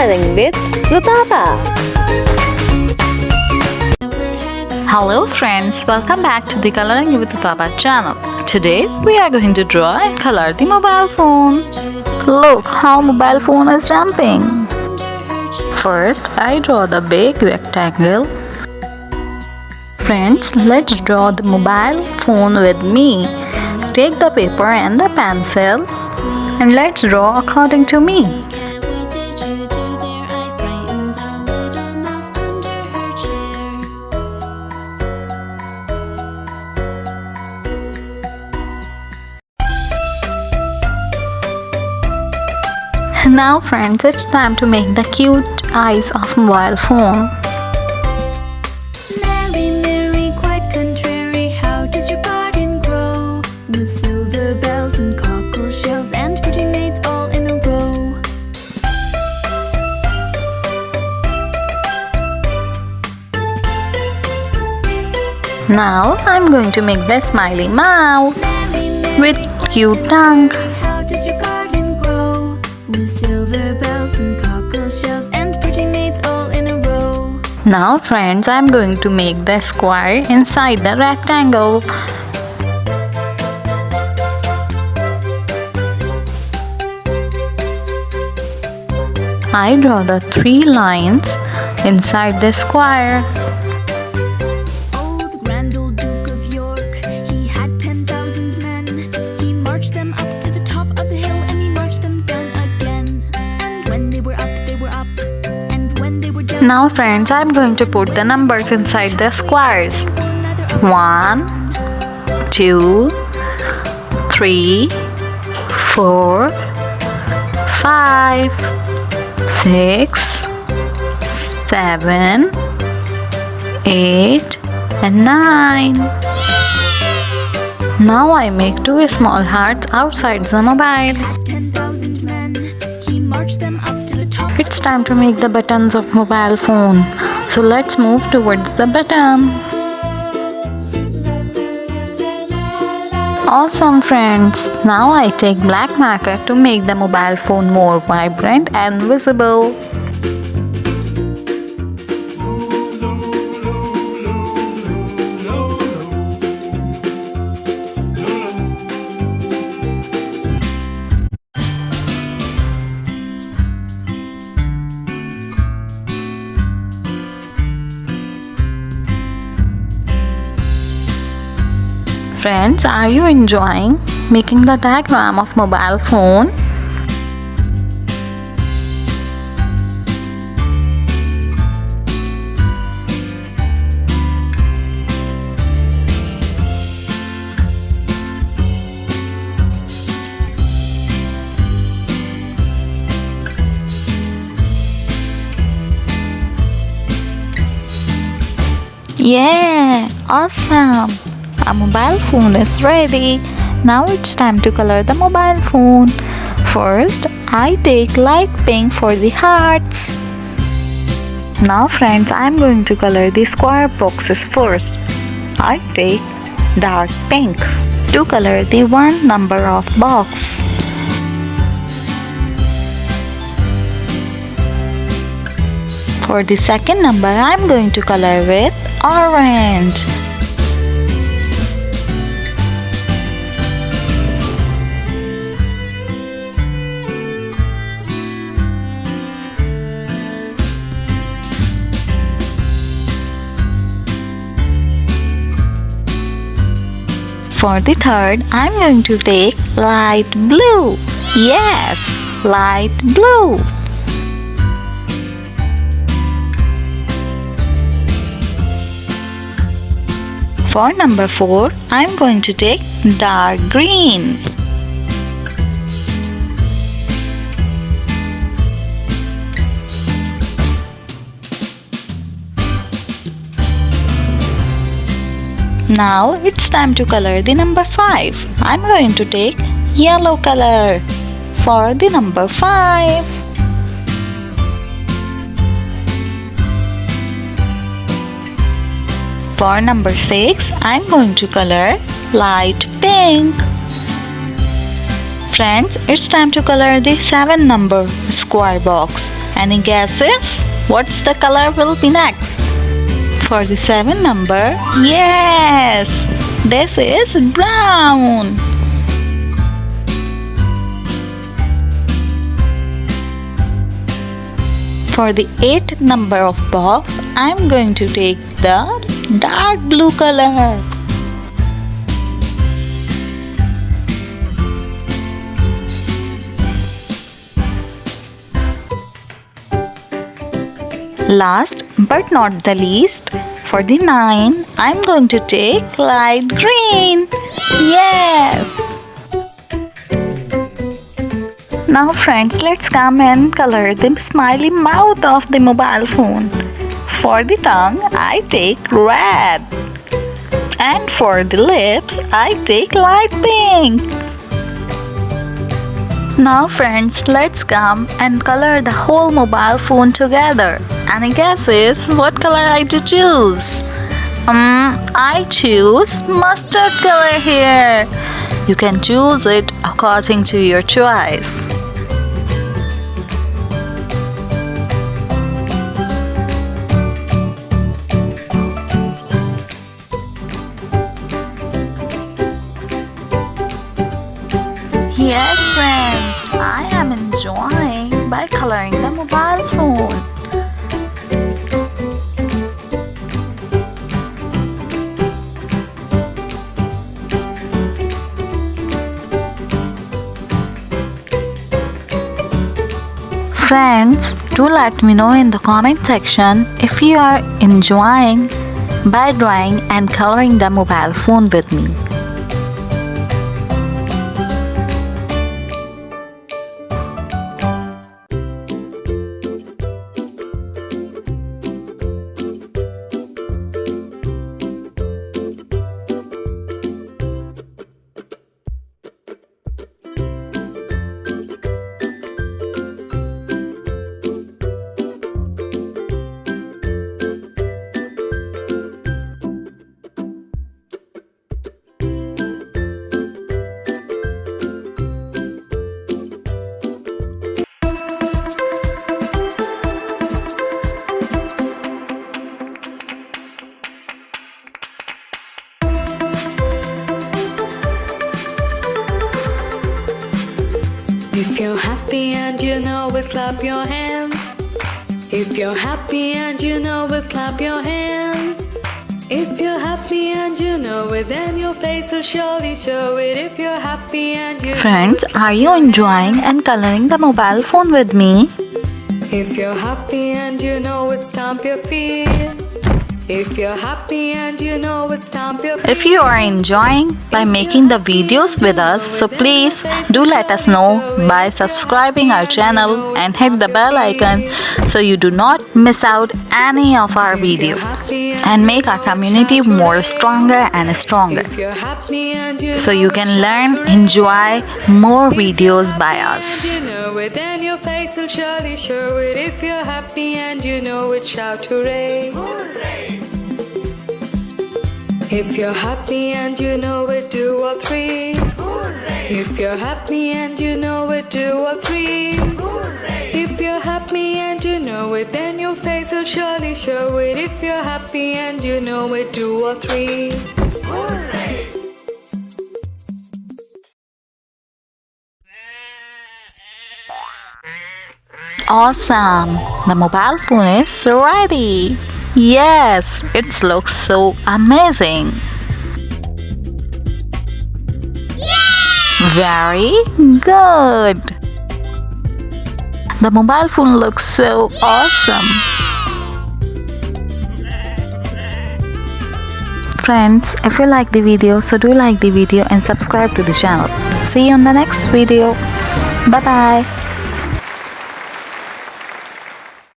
Coloring with Rutaba. Hello friends, welcome back to the Coloring with Rutaba channel. Today we are going to draw and color the mobile phone. Look how mobile phone is jumping. First, I draw the big rectangle. Friends, let's draw the mobile phone with me. Take the paper and the pencil and let's draw according to me. Now friends, it's time to make the cute eyes of mobile phone. Mary, Mary, quite contrary, how does your garden grow? With silver bells and cockle shells and pretty maids all in a row. Now I'm going to make the smiley mouth Mary, with cute tongue. how does your garden grow? With silver bells and cockle shells and pretty maids all in a row. Now friends, I'm going to make the square inside the rectangle. I draw the 3 lines inside the square. Oh, the grand old Duke of York, he had 10,000 men. He marched them up to the top of the hill and he marched them down again. And when they were up, they were up. And when they were down, Now friends, I'm going to put the numbers inside the squares. 1, 2, 3, 4, 5, 6, 7, 8 and 9. Now I make 2 small hearts outside the mobile. 10,000 men. He marched them up to the top. It's time to make the buttons of mobile phone. So let's move towards the button. Awesome friends! Now I take black marker to make the mobile phone more vibrant and visible. Friends, are you enjoying making the diagram of mobile phone? Yeah, awesome! Our mobile phone is ready. Now it's time to color the mobile phone. First, I take light pink for the hearts. Now friends, I'm going to color the square boxes first. I take dark pink to color the 1 number of box. For the second number, I'm going to color with orange. For the third, I'm going to take light blue. Yes, light blue. For number 4, I'm going to take dark green. Now it's time to color the number 5. I'm going to take yellow color for the number 5. For number 6, I'm going to color light pink. Friends, it's time to color the 7 number square box. Any guesses? What's the color will be next? For the 7 number, yes, this is brown. For the 8th number of box, I'm going to take the dark blue color. Last but not the least, for the 9, I'm going to take light green. Yes! Now friends, let's come and color the smiley mouth of the mobile phone. For the tongue, I take red. And for the lips, I take light pink. Now friends, let's come and color the whole mobile phone together. Any guesses what color I to choose? I choose mustard color here. You can choose it according to your choice. Yes friends, I am enjoying by coloring the mobile phone. Friends, do let me know in the comment section if you are enjoying by drawing and coloring the mobile phone with me. If you're happy and you know it, clap your hands. If you're happy and you know it, clap your hands. If you're happy and you know it, then your face will surely show it. If you're happy and you Friends, know it, are you enjoying and coloring the mobile phone with me? if you're happy and you know it, stomp your feet. If you're happy and you know it, stomp your feet. If you are enjoying by making the videos with us, so please do let us know by subscribing our channel and hit the bell icon so you do not miss out any of our video and make our community more stronger and stronger. If you're happy and you So know you it, can shout learn, hooray. enjoy more videos by us. You know it, then your face will surely show it. If you're happy and you know it, shout hooray. If you're happy and you know it, do all three. If you're happy and you know it, do all three. If you're happy and you know it, then your face will surely show it. If you're happy and you know it, do all three. Awesome! The mobile phone is ready! Yes, it looks so amazing! Very good! The mobile phone looks so awesome! Friends, if you like the video, so do like the video and subscribe to the channel. See you on the next video. Bye bye!